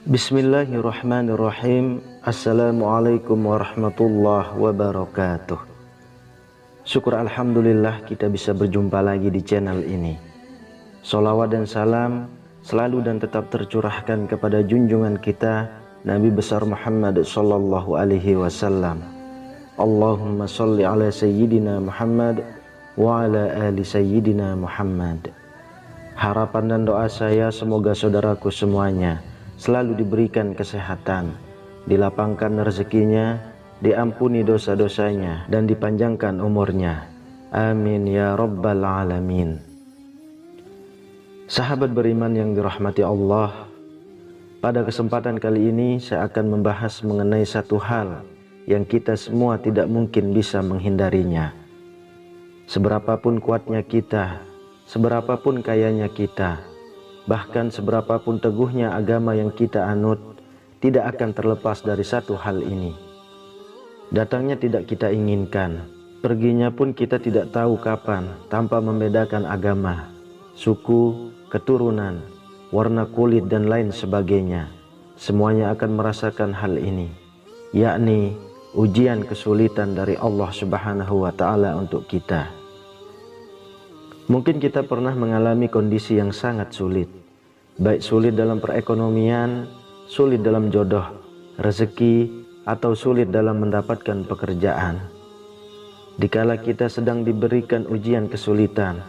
Bismillahirrahmanirrahim. Assalamualaikum warahmatullahi wabarakatuh. Syukur alhamdulillah kita bisa berjumpa lagi di channel ini. Sholawat dan salam selalu dan tetap tercurahkan kepada junjungan kita Nabi besar Muhammad sallallahu alaihi wasallam. Allahumma sholli ala sayyidina Muhammad wa ala ali sayyidina Muhammad. Harapan dan doa saya semoga saudaraku semuanya selalu diberikan kesehatan, dilapangkan rezekinya, diampuni dosa-dosanya, dan dipanjangkan umurnya. Amin ya rabbal alamin. Sahabat beriman yang dirahmati Allah, pada kesempatan kali ini saya akan membahas mengenai satu hal yang kita semua tidak mungkin bisa menghindarinya. Seberapapun kuatnya kita, seberapapun kayanya kita, bahkan seberapapun teguhnya agama yang kita anut, tidak akan terlepas dari satu hal ini. Datangnya tidak kita inginkan, perginya pun kita tidak tahu kapan, tanpa membedakan agama, suku, keturunan, warna kulit dan lain sebagainya. Semuanya akan merasakan hal ini, yakni ujian kesulitan dari Allah Subhanahu wa Ta'ala untuk kita. Mungkin kita pernah mengalami kondisi yang sangat sulit, baik sulit dalam perekonomian, sulit dalam jodoh, rezeki, atau sulit dalam mendapatkan pekerjaan. Dikala kita sedang diberikan ujian kesulitan,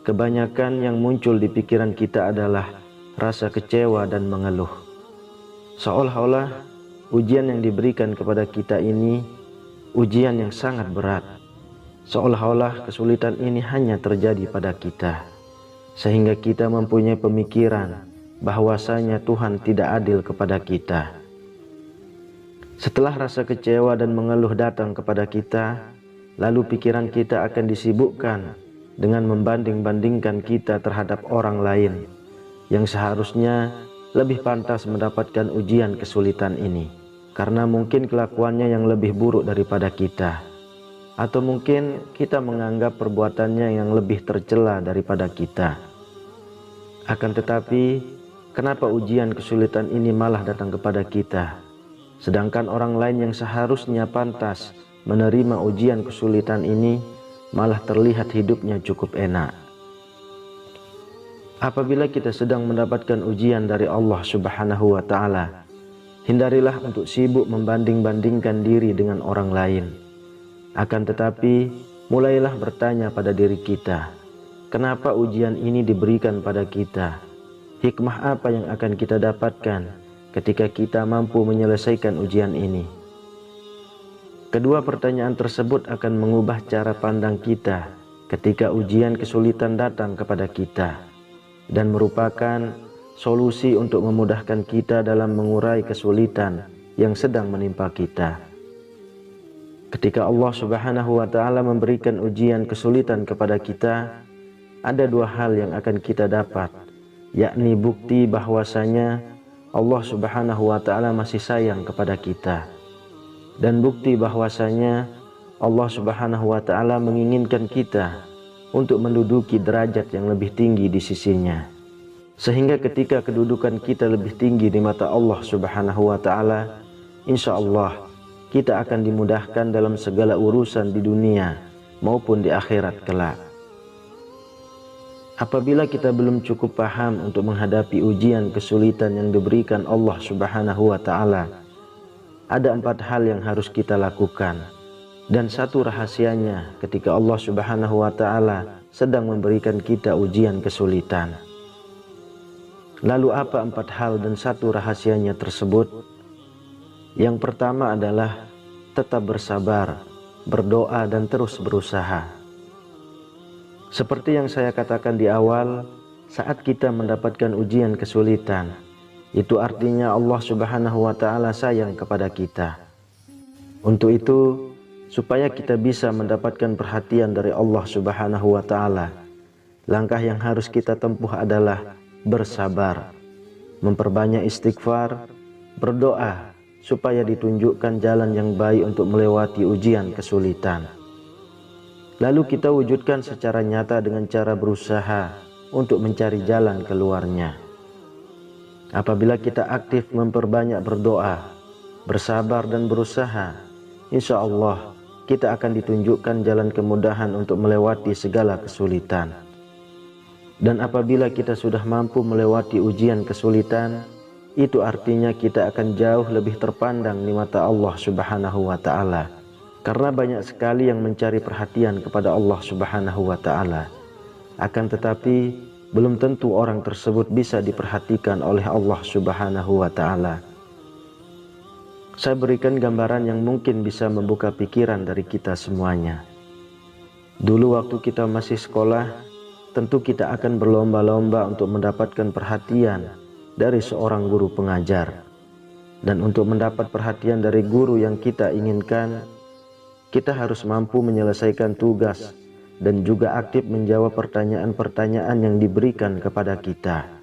kebanyakan yang muncul di pikiran kita adalah rasa kecewa dan mengeluh. Seolah-olah ujian yang diberikan kepada kita ini ujian yang sangat berat. Seolah-olah kesulitan ini hanya terjadi pada kita, sehingga kita mempunyai pemikiran bahwasanya Tuhan tidak adil kepada kita. Setelah rasa kecewa dan mengeluh datang kepada kita, lalu pikiran kita akan disibukkan dengan membanding-bandingkan kita terhadap orang lain yang seharusnya lebih pantas mendapatkan ujian kesulitan ini, karena mungkin kelakuannya yang lebih buruk daripada kita, atau mungkin kita menganggap perbuatannya yang lebih tercela daripada kita. Akan tetapi, kenapa ujian kesulitan ini malah datang kepada kita, sedangkan orang lain yang seharusnya pantas menerima ujian kesulitan ini malah terlihat hidupnya cukup enak? Apabila kita sedang mendapatkan ujian dari Allah Subhanahu wa Ta'ala, hindarilah untuk sibuk membanding-bandingkan diri dengan orang lain. Akan tetapi, mulailah bertanya pada diri kita, kenapa ujian ini diberikan pada kita? Hikmah apa yang akan kita dapatkan ketika kita mampu menyelesaikan ujian ini? Kedua pertanyaan tersebut akan mengubah cara pandang kita ketika ujian kesulitan datang kepada kita, dan merupakan solusi untuk memudahkan kita dalam mengurai kesulitan yang sedang menimpa kita. Ketika Allah Subhanahu wa Ta'ala memberikan ujian kesulitan kepada kita, ada dua hal yang akan kita dapat, yakni bukti bahwasanya Allah Subhanahu wa Ta'ala masih sayang kepada kita, dan bukti bahwasanya Allah Subhanahu wa Ta'ala menginginkan kita untuk menduduki derajat yang lebih tinggi di sisinya, sehingga ketika kedudukan kita lebih tinggi di mata Allah Subhanahu wa Ta'ala, insya Allah kita akan dimudahkan dalam segala urusan di dunia maupun di akhirat kelak. Apabila kita belum cukup paham untuk menghadapi ujian kesulitan yang diberikan Allah Subhanahu wa Ta'ala, ada 4 hal yang harus kita lakukan. Dan satu rahasianya ketika Allah Subhanahu wa Ta'ala sedang memberikan kita ujian kesulitan. Lalu apa 4 hal dan satu rahasianya tersebut? Yang pertama adalah tetap bersabar, berdoa dan terus berusaha. Seperti yang saya katakan di awal, saat kita mendapatkan ujian kesulitan, itu artinya Allah Subhanahu wa Ta'ala sayang kepada kita. Untuk itu, supaya kita bisa mendapatkan perhatian dari Allah Subhanahu wa Ta'ala, langkah yang harus kita tempuh adalah bersabar, memperbanyak istighfar, berdoa supaya ditunjukkan jalan yang baik untuk melewati ujian kesulitan. Lalu kita wujudkan secara nyata dengan cara berusaha untuk mencari jalan keluarnya. Apabila kita aktif memperbanyak berdoa, bersabar dan berusaha, insya Allah kita akan ditunjukkan jalan kemudahan untuk melewati segala kesulitan. Dan apabila kita sudah mampu melewati ujian kesulitan, itu artinya kita akan jauh lebih terpandang di mata Allah Subhanahu wa Ta'ala. Karena banyak sekali yang mencari perhatian kepada Allah Subhanahu wa Ta'ala. Akan tetapi belum tentu orang tersebut bisa diperhatikan oleh Allah Subhanahu wa Ta'ala. Saya berikan gambaran yang mungkin bisa membuka pikiran dari kita semuanya. Dulu waktu kita masih sekolah, tentu kita akan berlomba-lomba untuk mendapatkan perhatian dari seorang guru pengajar. Dan untuk mendapat perhatian dari guru yang kita inginkan, kita harus mampu menyelesaikan tugas dan juga aktif menjawab pertanyaan-pertanyaan yang diberikan kepada kita.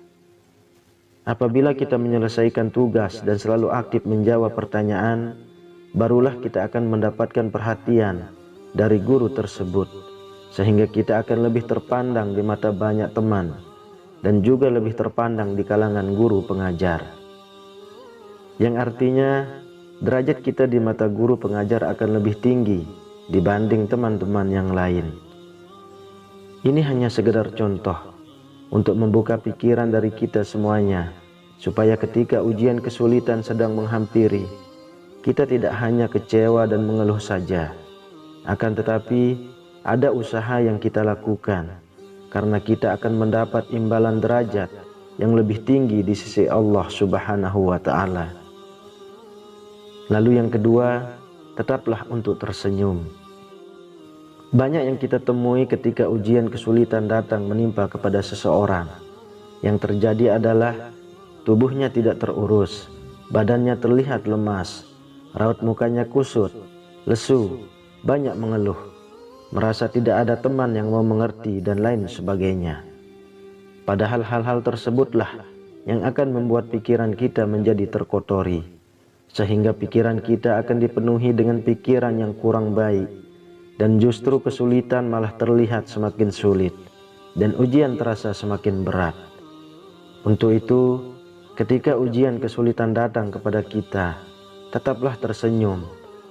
Apabila kita menyelesaikan tugas dan selalu aktif menjawab pertanyaan, barulah kita akan mendapatkan perhatian dari guru tersebut, sehingga kita akan lebih terpandang di mata banyak teman dan juga lebih terpandang di kalangan guru pengajar. Yang artinya derajat kita di mata guru pengajar akan lebih tinggi dibanding teman-teman yang lain. Ini hanya sekedar contoh untuk membuka pikiran dari kita semuanya, supaya ketika ujian kesulitan sedang menghampiri, kita tidak hanya kecewa dan mengeluh saja, akan tetapi ada usaha yang kita lakukan, karena kita akan mendapat imbalan derajat yang lebih tinggi di sisi Allah Subhanahu wa Ta'ala. Lalu yang kedua, tetaplah untuk tersenyum. Banyak yang kita temui ketika ujian kesulitan datang menimpa kepada seseorang. Yang terjadi adalah tubuhnya tidak terurus, badannya terlihat lemas, raut mukanya kusut, lesu, banyak mengeluh, merasa tidak ada teman yang mau mengerti dan lain sebagainya. Padahal hal-hal tersebutlah yang akan membuat pikiran kita menjadi terkotori, sehingga pikiran kita akan dipenuhi dengan pikiran yang kurang baik, dan justru kesulitan malah terlihat semakin sulit dan ujian terasa semakin berat. Untuk itu, ketika ujian kesulitan datang kepada kita, tetaplah tersenyum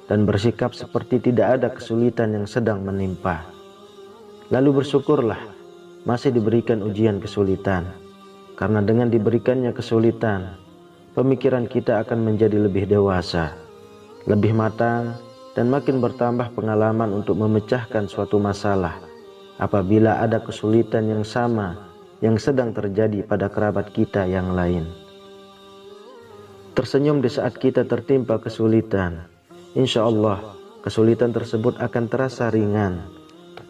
dan bersikap seperti tidak ada kesulitan yang sedang menimpa. Lalu bersyukurlah masih diberikan ujian kesulitan, karena dengan diberikannya kesulitan, pemikiran kita akan menjadi lebih dewasa, lebih matang, dan makin bertambah pengalaman untuk memecahkan suatu masalah apabila ada kesulitan yang sama yang sedang terjadi pada kerabat kita yang lain. Tersenyum di saat kita tertimpa kesulitan, insya Allah kesulitan tersebut akan terasa ringan,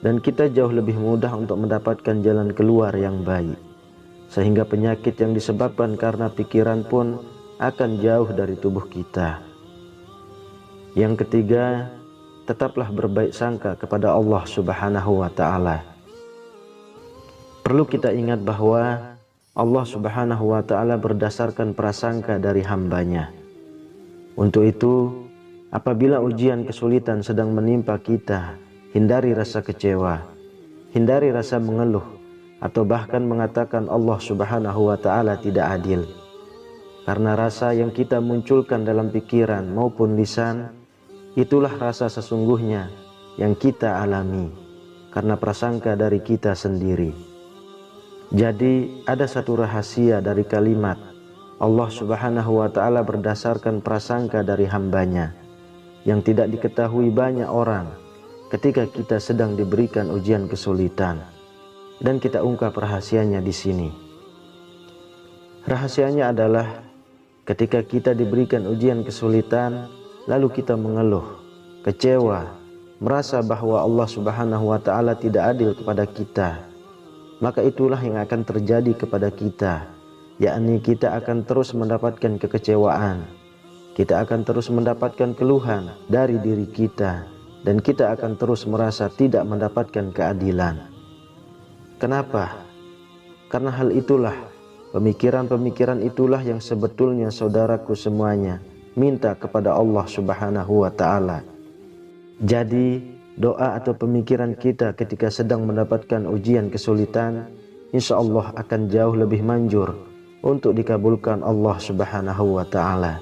dan kita jauh lebih mudah untuk mendapatkan jalan keluar yang baik, sehingga penyakit yang disebabkan karena pikiran pun akan jauh dari tubuh kita. Yang ketiga, tetaplah berbaik sangka kepada Allah Subhanahu wa Ta'ala. Perlu kita ingat bahwa Allah Subhanahu wa Ta'ala berdasarkan prasangka dari hambanya. Untuk itu, apabila ujian kesulitan sedang menimpa kita, hindari rasa kecewa, hindari rasa mengeluh, atau bahkan mengatakan Allah Subhanahu wa Ta'ala tidak adil. Karena rasa yang kita munculkan dalam pikiran maupun lisan, itulah rasa sesungguhnya yang kita alami karena prasangka dari kita sendiri. Jadi ada satu rahasia dari kalimat Allah Subhanahu wa Ta'ala berdasarkan prasangka dari hambanya yang tidak diketahui banyak orang ketika kita sedang diberikan ujian kesulitan, dan kita ungkap rahasianya di sini. Rahasianya adalah ketika kita diberikan ujian kesulitan, lalu kita mengeluh, kecewa, merasa bahwa Allah Subhanahu wa Ta'ala tidak adil kepada kita, maka itulah yang akan terjadi kepada kita, yakni kita akan terus mendapatkan kekecewaan, kita akan terus mendapatkan keluhan dari diri kita, dan kita akan terus merasa tidak mendapatkan keadilan. Kenapa? Karena hal itulah, pemikiran-pemikiran itulah yang sebetulnya saudaraku semuanya minta kepada Allah Subhanahu wa Ta'ala. Jadi, doa atau pemikiran kita ketika sedang mendapatkan ujian kesulitan, insya Allah akan jauh lebih manjur untuk dikabulkan Allah Subhanahu wa Ta'ala.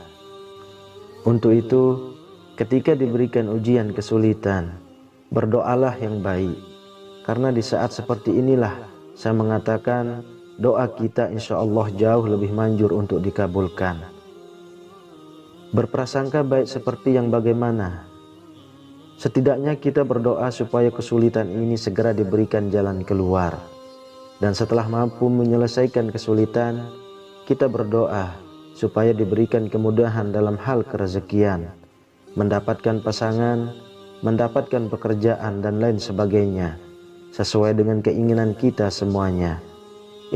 Untuk itu, ketika diberikan ujian kesulitan, berdoalah yang baik. Karena di saat seperti inilah saya mengatakan doa kita insya Allah jauh lebih manjur untuk dikabulkan. Berprasangka baik seperti yang bagaimana? Setidaknya kita berdoa supaya kesulitan ini segera diberikan jalan keluar. Dan setelah mampu menyelesaikan kesulitan, kita berdoa supaya diberikan kemudahan dalam hal kerezekian, mendapatkan pasangan, mendapatkan pekerjaan dan lain sebagainya, sesuai dengan keinginan kita semuanya.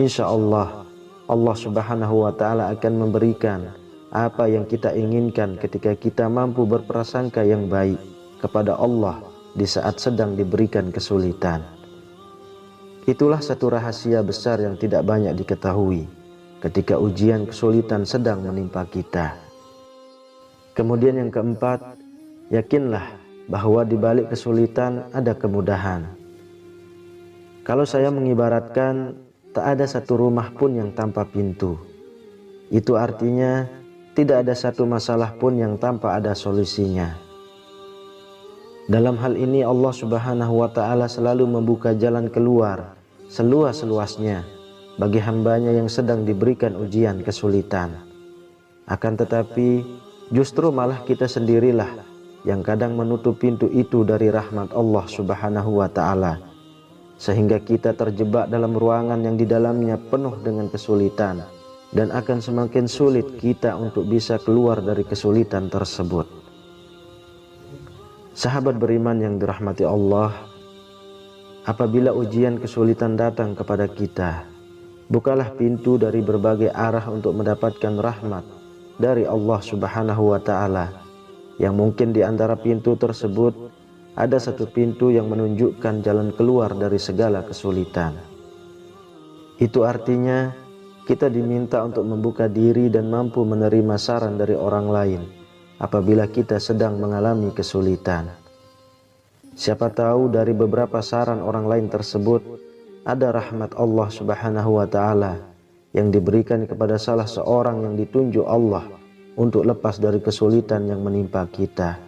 Insya Allah, Allah Subhanahu wa Ta'ala akan memberikan apa yang kita inginkan ketika kita mampu berprasangka yang baik kepada Allah di saat sedang diberikan kesulitan. Itulah satu rahasia besar yang tidak banyak diketahui ketika ujian kesulitan sedang menimpa kita. Kemudian yang keempat, yakinlah bahwa di balik kesulitan ada kemudahan. Kalau saya mengibaratkan, tak ada satu rumah pun yang tanpa pintu. Itu artinya tidak ada satu masalah pun yang tanpa ada solusinya. Dalam hal ini Allah Subhanahu wa Ta'ala selalu membuka jalan keluar seluas-luasnya bagi hambanya yang sedang diberikan ujian kesulitan. Akan tetapi justru malah kita sendirilah yang kadang menutup pintu itu dari rahmat Allah Subhanahu wa Ta'ala, sehingga kita terjebak dalam ruangan yang di dalamnya penuh dengan kesulitan, dan akan semakin sulit kita untuk bisa keluar dari kesulitan tersebut. Sahabat beriman yang dirahmati Allah, apabila ujian kesulitan datang kepada kita, bukalah pintu dari berbagai arah untuk mendapatkan rahmat dari Allah Subhanahu wa Ta'ala, yang mungkin di antara pintu tersebut ada satu pintu yang menunjukkan jalan keluar dari segala kesulitan. Itu artinya kita diminta untuk membuka diri dan mampu menerima saran dari orang lain apabila kita sedang mengalami kesulitan. Siapa tahu dari beberapa saran orang lain tersebut ada rahmat Allah Subhanahu wa Ta'ala yang diberikan kepada salah seorang yang ditunjuk Allah untuk lepas dari kesulitan yang menimpa kita.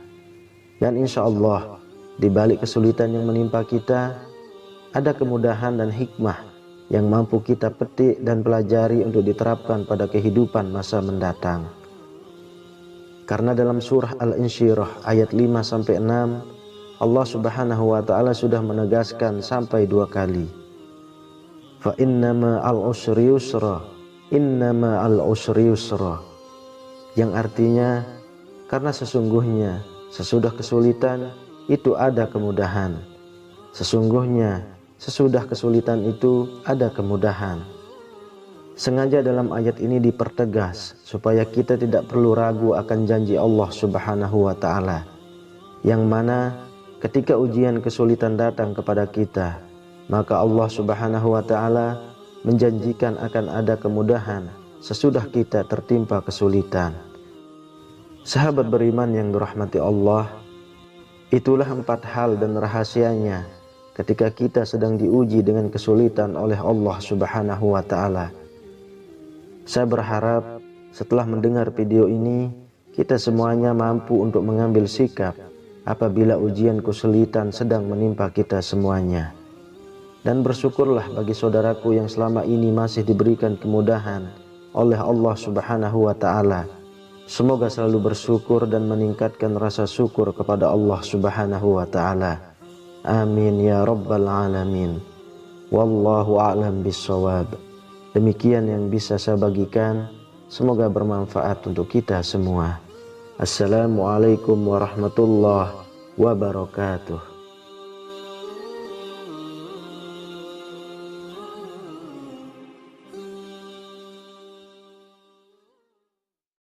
Dan insya Allah di balik kesulitan yang menimpa kita ada kemudahan dan hikmah yang mampu kita petik dan pelajari untuk diterapkan pada kehidupan masa mendatang. Karena dalam surah Al-Insyirah ayat 5-6 Allah Subhanahu wa Ta'ala sudah menegaskan sampai 2 kali. Fa innama al-usri yusra, innama al-usri yusra. Yang artinya, karena sesungguhnya sesudah kesulitan itu ada kemudahan. Sesungguhnya sesudah kesulitan itu ada kemudahan. Sengaja dalam ayat ini dipertegas supaya kita tidak perlu ragu akan janji Allah Subhanahu wa Ta'ala, yang mana ketika ujian kesulitan datang kepada kita, maka Allah Subhanahu wa Ta'ala menjanjikan akan ada kemudahan sesudah kita tertimpa kesulitan. Sahabat beriman yang dirahmati Allah, itulah 4 hal dan rahasianya ketika kita sedang diuji dengan kesulitan oleh Allah Subhanahu wa Ta'ala. Saya berharap setelah mendengar video ini, kita semuanya mampu untuk mengambil sikap apabila ujian kesulitan sedang menimpa kita semuanya. Dan bersyukurlah bagi saudaraku yang selama ini masih diberikan kemudahan oleh Allah Subhanahu wa Ta'ala. Semoga selalu bersyukur dan meningkatkan rasa syukur kepada Allah Subhanahu wa Ta'ala. Amin ya rabbal alamin. Wallahu a'lam bissawab. Demikian yang bisa saya bagikan, semoga bermanfaat untuk kita semua. Assalamualaikum warahmatullahi wabarakatuh.